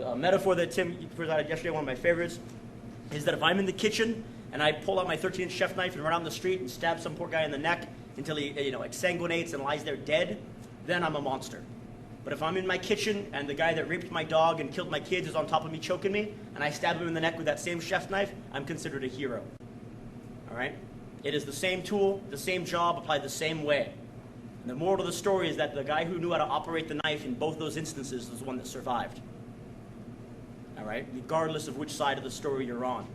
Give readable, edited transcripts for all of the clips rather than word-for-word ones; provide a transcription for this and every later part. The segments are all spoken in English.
a metaphor that Tim presented yesterday, one of my favorites, is that if I'm in the kitchen and I pull out my 13-inch chef knife and run out in the street and stab some poor guy in the neck until he exsanguinates and lies there dead, then I'm a monster. But if I'm in my kitchen and the guy that raped my dog and killed my kids is on top of me choking me, and I stab him in the neck with that same chef knife, I'm considered a hero. All right? It is the same tool, the same job, applied the same way. And the moral of the story is that the guy who knew how to operate the knife in both those instances was the one that survived. All right? Regardless of which side of the story you're on.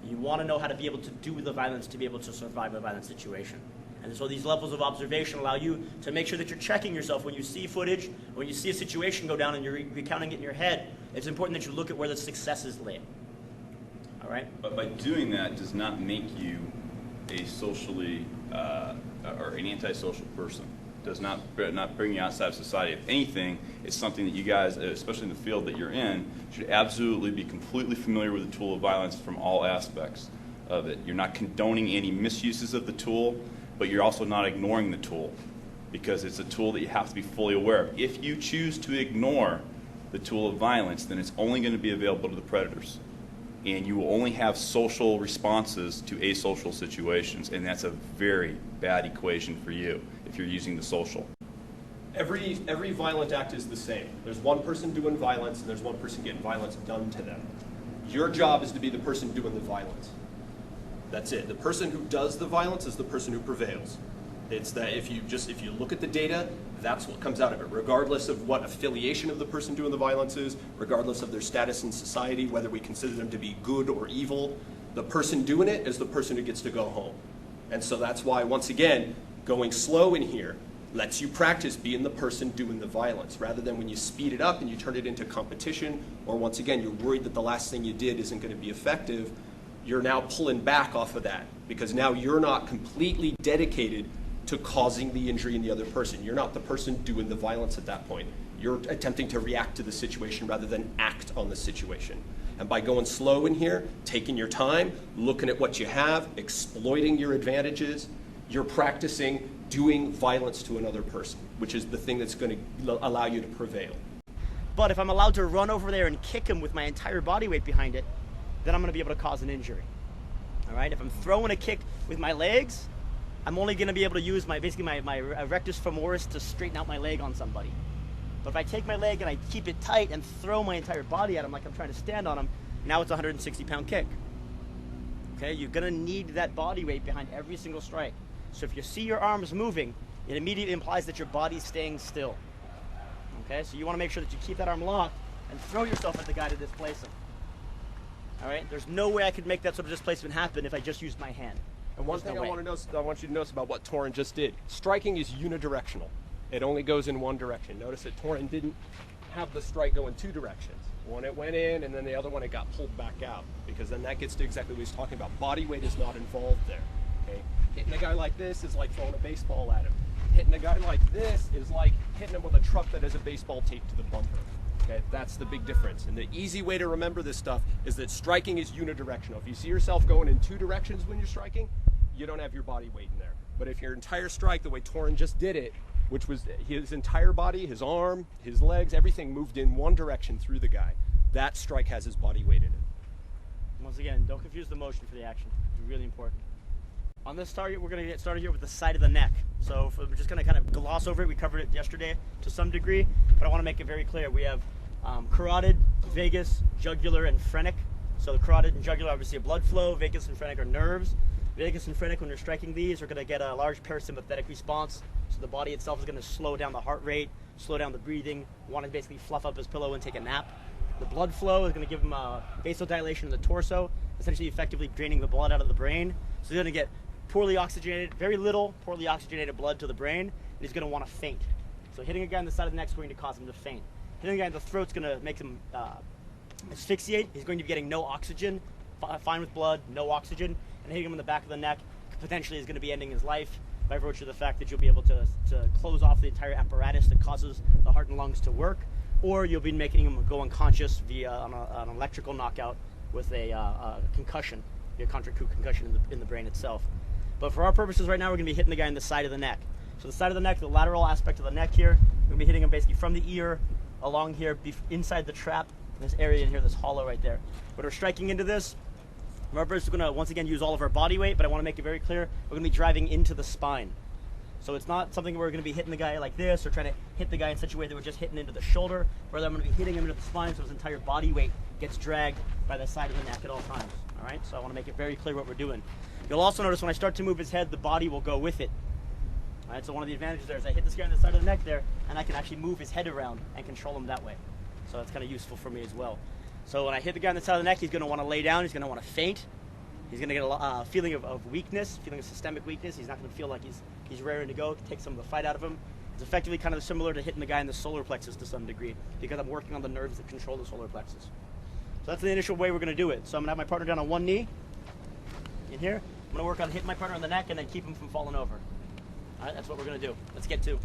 You want to know how to be able to do the violence to be able to survive a violent situation. And so these levels of observation allow you to make sure that you're checking yourself when you see footage, when you see a situation go down and you're recounting it in your head. It's important that you look at where the successes lay. All right? But by doing that does not make you a socially or an antisocial person. Does not bring you outside of society. If anything, it's something that you guys, especially in the field that you're in, should absolutely be completely familiar with the tool of violence from all aspects of it. You're not condoning any misuses of the tool, but you're also not ignoring the tool, because it's a tool that you have to be fully aware of. If you choose to ignore the tool of violence, then it's only going to be available to the predators. And you will only have social responses to asocial situations, and that's a very bad equation for you if you're using the social. Every violent act is the same. There's one person doing violence, and there's one person getting violence done to them. Your job is to be the person doing the violence. That's it. The person who does the violence is the person who prevails. It's that if you look at the data, that's what comes out of it, regardless of what affiliation of the person doing the violence is, regardless of their status in society, whether we consider them to be good or evil. The person doing it is the person who gets to go home. And so that's why, once again, going slow in here lets you practice being the person doing the violence, rather than when you speed it up and you turn it into competition, or once again, you're worried that the last thing you did isn't going to be effective. You're now pulling back off of that, because now you're not completely dedicated to causing the injury in the other person. You're not the person doing the violence at that point. You're attempting to react to the situation rather than act on the situation. And by going slow in here, taking your time, looking at what you have, exploiting your advantages, you're practicing doing violence to another person, which is the thing that's going to allow you to prevail. But if I'm allowed to run over there and kick him with my entire body weight behind it, then I'm going to be able to cause an injury. All right? If I'm throwing a kick with my legs, I'm only going to be able to use my rectus femoris to straighten out my leg on somebody. But if I take my leg and I keep it tight and throw my entire body at him like I'm trying to stand on him, now it's a 160-pound kick. Okay? You're going to need that body weight behind every single strike. So if you see your arms moving, it immediately implies that your body's staying still. Okay? So you want to make sure that you keep that arm locked and throw yourself at the guy to displace him. All right? There's no way I could make that sort of displacement happen if I just used my hand. And one thing I want you to notice about what Torin just did. Striking is unidirectional. It only goes in one direction. Notice that Torin didn't have the strike go in two directions. One it went in, and then the other one it got pulled back out, because then that gets to exactly what he's talking about. Body weight is not involved there. Okay? Hitting a guy like this is like throwing a baseball at him. Hitting a guy like this is like hitting him with a truck that has a baseball taped to the bumper. Okay, that's the big difference. And the easy way to remember this stuff is that striking is unidirectional. If you see yourself going in two directions when you're striking, you don't have your body weight in there. But if your entire strike, the way Torin just did it, which was his entire body, his arm, his legs, everything moved in one direction through the guy, that strike has his body weight in it. Once again, don't confuse the motion for the action. It's really important. On this target, we're going to get started here with the side of the neck. So we're just going to kind of gloss over it. We covered it yesterday to some degree, but I want to make it very clear. We have carotid, vagus, jugular, and phrenic. So the carotid and jugular, obviously, a blood flow. Vagus and phrenic are nerves. Vagus and phrenic, when you're striking these, are going to get a large parasympathetic response. So the body itself is going to slow down the heart rate, slow down the breathing, want to basically fluff up his pillow and take a nap. The blood flow is going to give him a vasodilation in the torso, essentially effectively draining the blood out of the brain. So you're going to get poorly oxygenated, very little poorly oxygenated blood to the brain, and he's going to want to faint. So hitting a guy on the side of the neck is going to cause him to faint. Hitting a guy in the throat is going to make him asphyxiate. He's going to be getting no oxygen, fine with blood, no oxygen, and hitting him in the back of the neck potentially is going to be ending his life by virtue of the fact that you'll be able to close off the entire apparatus that causes the heart and lungs to work, or you'll be making him go unconscious via an electrical knockout with a concussion, a concussion in the brain itself. But for our purposes right now, we're going to be hitting the guy in the side of the neck. So the side of the neck, the lateral aspect of the neck here, we're going to be hitting him basically from the ear along here inside the trap this area in here, this hollow right there. When we're striking into this, remember, it's going to once again use all of our body weight, but I want to make it very clear, we're going to be driving into the spine. So it's not something where we're going to be hitting the guy like this or trying to hit the guy in such a way that we're just hitting into the shoulder. Rather, I'm going to be hitting him into the spine so his entire body weight gets dragged by the side of the neck at all times. All right, so I want to make it very clear what we're doing. You'll also notice when I start to move his head, the body will go with it. All right, so one of the advantages there is I hit this guy on the side of the neck there, and I can actually move his head around and control him that way. So that's kind of useful for me as well. So when I hit the guy on the side of the neck, he's going to want to lay down. He's going to want to faint. He's going to get a feeling of weakness, feeling of systemic weakness. He's not going to feel like he's raring to go, take some of the fight out of him. It's effectively kind of similar to hitting the guy in the solar plexus to some degree, because I'm working on the nerves that control the solar plexus. So that's the initial way we're going to do it. So I'm going to have my partner down on one knee in here. I'm going to work on hitting my partner on the neck and then keep him from falling over. All right, that's what we're going to do. Let's get to.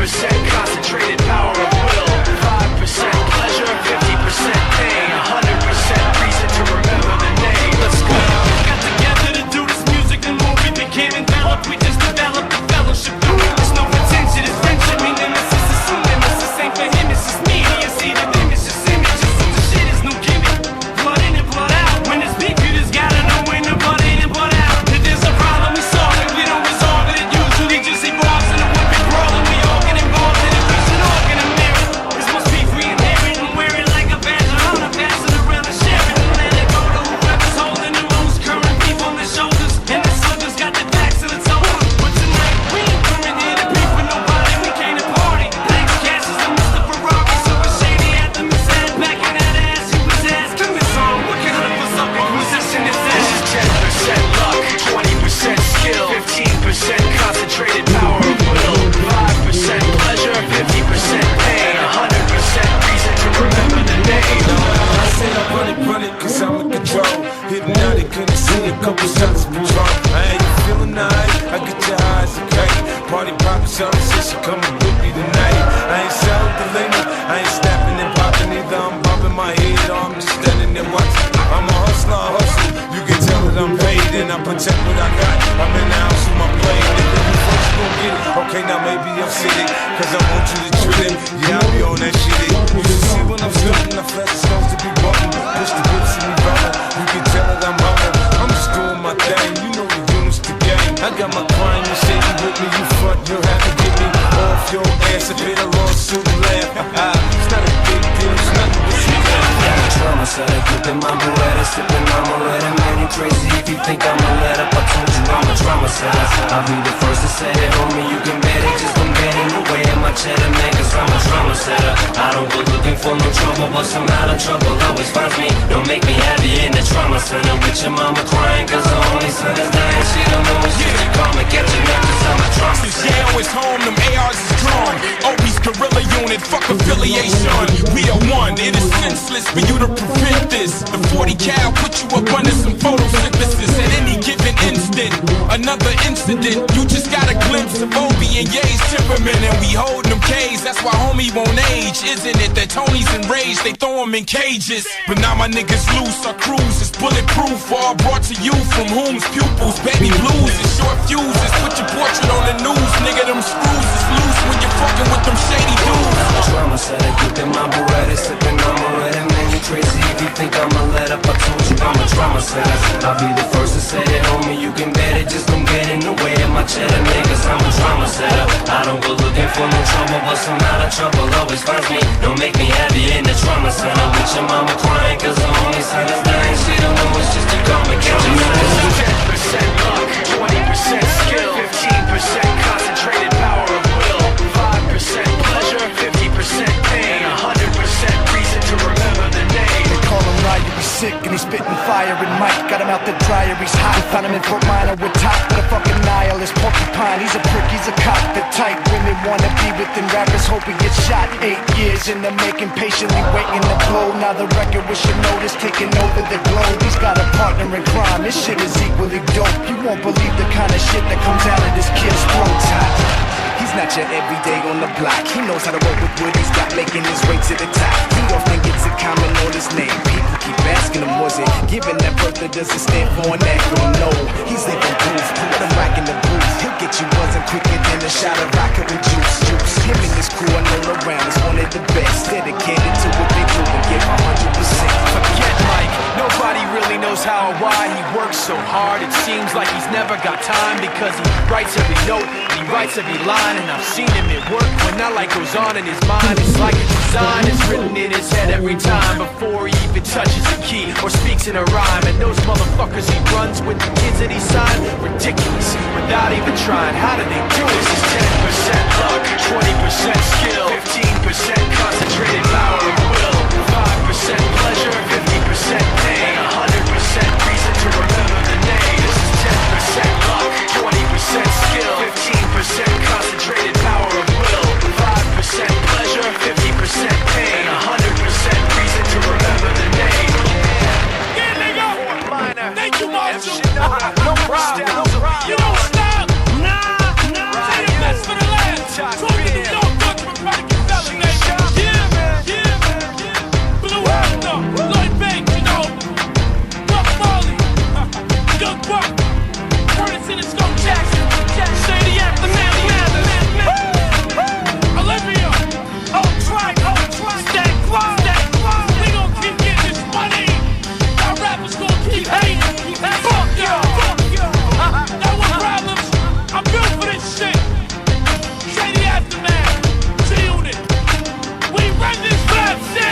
Concentrated power of will, 5% pleasure, 50% pain, 100% reason to remember the name. Let's go. Got together to do this music, the movie became enveloped. We just developed a fellowship. There's no pretension, it's friendship. Meaning this is the scene, and this is same for him. It's just me, you see the thing, it's just images. So the shit is no gimmick. Blood in and blood out. When it's beef, you just gotta know when the blood in and blood out. If there's a problem, we solve it. We don't resolve it. It usually just evolves in a whipping brawl, and we all get involved in it. Concentrated power of will, 5% pleasure, 50% pain, 100% reason to remember the name. I say I run it, cause I'm in control. Hypnotic, couldn't see a couple shots of Patron. I ain't feeling nice, I get your eyes okay. Party poppin', something says she coming with me tonight. I ain't selling the lady, I ain't snapping and popping either. I'm bumping my head, or I'm just standing there watching. I'm a hustler, I hustle. You can tell that I'm paid and I protect what I got. I'm in the house with my plane. Okay, now maybe I'm silly, cause I want you to treat it. Yeah, I'll be on that shit. You can see when I'm stunting, I flash the stones to be bumping. Push the whips in me rolling, you can tell that I'm humble. I'm just doing my thing, you know the units the game. I got my crime and shady with me, you front, you'll have to get me off your ass and pay the lawsuit and laugh. It's not a big deal, it's nothing but you laugh. Trauma set up, gripping my beretta, sipping on my letter. Man, you crazy if you think I'ma let up. I told you I'm a trauma setter. I'll be the first to say it, homie, you can bet it. Just don't get in the way of my cheddar, man, cause I'm a trauma setter. I don't go looking for no trouble, but somehow the trouble always finds me. Don't make me happy in the trauma center with your mama crying, cause her only son is dying. She don't know it's just a karma, catch a man, cause I'm a trauma Since setter. jail is home, them ARs is drawn. Obie's guerrilla unit, fuck affiliation. We are one, it is senseless for you to prevent this. The 40 cal put you up under some photosynthesis at any given instant. Another incident, you just got a glimpse of Obie and Ye's temperament, and we holding them K's. That's why homie won't age, isn't it? That Tony's enraged, they throw him in cages. But now my niggas loose, our cruise is bulletproof. All brought to you from whom's pupils. Baby blues and short fuses. Put your portrait on the news, nigga. Them screws is loose when you're fucking with them shady dudes. Trauma setter, gripping my beretta, sipping on my red. Man, you crazy if you think I'ma let up. I told you I'm a trauma setter. I'll be the first to say it, homie, you can bet it. Just don't get in the way of my cheddar, niggas. I'm a trauma setter. I don't go looking for no trouble, but somehow the trouble always finds me. Don't make me happy in the trauma center with your mama crying, cause her only son is dying. She don't know it's just a karma, catch a man. 10% luck, 20% skill, 15% concentrated power of will, 5% pleasure, 50% pain, 100% reason to remember the name. They call him Ryan, he's sick and he's spitting fire. And Mike got him out the dryer, he's hot. Found him in Fort Minor with top, but a fucking nihilist porcupine. He's a prick, he's a cop, the type. Women wanna be within rappers, hope he gets shot. 8 years in the making, patiently waiting to blow. Now the record with your notice taking over the globe. He's got a partner in crime, this shit is equally dope. You won't believe the kind of shit that comes out of this kid's throat. He's not your everyday on the block. He knows how to work with what he's got, making his way to the top. He often gets a comment on his name. People keep asking him, was it given that birth that doesn't stand for an acronym? No, he's living proof. Put him back in the booth. He'll get you buzzing quicker than a shot of vodka with juice. Him and his crew are known around as one of the best. Dedicated to what they do and give 100%. Forget Mike, nobody really knows how or why he works so hard. It seems like he's never got time because he writes every note and he writes every line. And I've seen him at work when that light goes on in his mind. It's like a design is written in his head every time before he even touches a key or speaks in a rhyme. And those motherfuckers he runs with, the kids that he signed, ridiculous without even trying. How do they do this? Is 10% luck, 20% skill, 15% concentrated power of will, 5% pleasure, 50% pain, 100% reason to remember the name. This is 10% luck, 20% skill, 15% concentrated power of will, 5% pleasure, 50% pain, 100% reason to remember the name. Yeah, nigga! Thank you, Marshall! No problem, no problem. You don't stop! Nah! Say the best for the last! Talk to the dog, talk to the Radical Fella, nigga! Yeah, man! Blue Hammer, Lloyd Banks, you know! Buck Marley, Young Buck, Curtis in the Stone Jackson, say the aftermath, Olivia, Stack Cloud, we gon' keep getting this money. Our rappers gon' keep hating. Fuck y'all. That was problems. I'm built for this shit. Say the aftermath. G-Unit. We run this rap shit.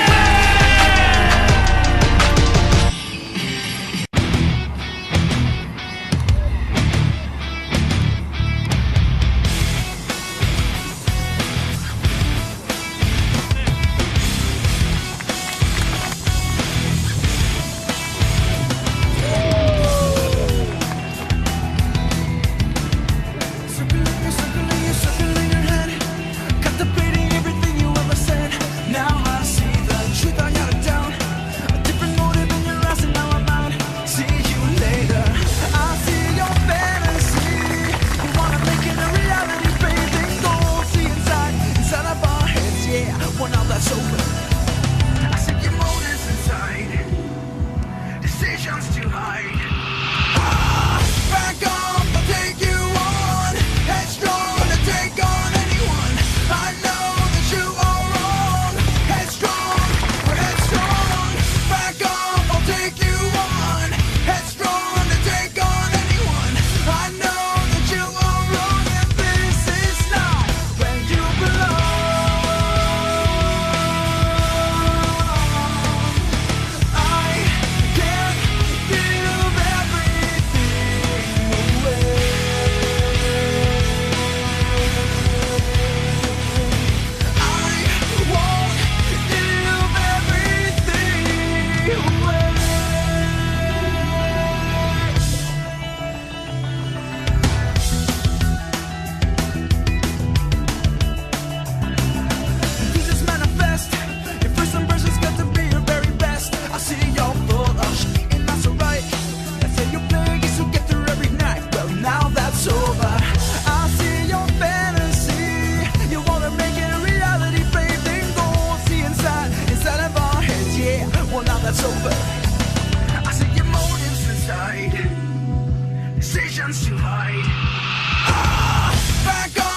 Circling your head, contemplating everything you ever said. Now I see the truth I got it down. A different motive in your eyes and now I'm out. See you later. I see your fantasy. You wanna make it a reality, baby. Go see inside of our heads, yeah. Well, now that's over. I see your motives inside. Decisions to hide. Back off, I'll take you on. Headstrong to take on anyone. I know that you are wrong. Headstrong, we're headstrong. Back off, I'll take you on. Headstrong to take on anyone. I know that you are wrong, and this is not where you belong. I can't give everything away. I won't give everything away. Pieces manifest. Your first impression's got to be your very best. I see you're full of shit, and that's alright. That's how you play, guess you get through every night. Well, now that's over. I see your fantasy. You wanna make it a reality, baby. Go see inside of our heads, yeah. Well, now that's over. I see your motives inside. Decisions to hide. Back on.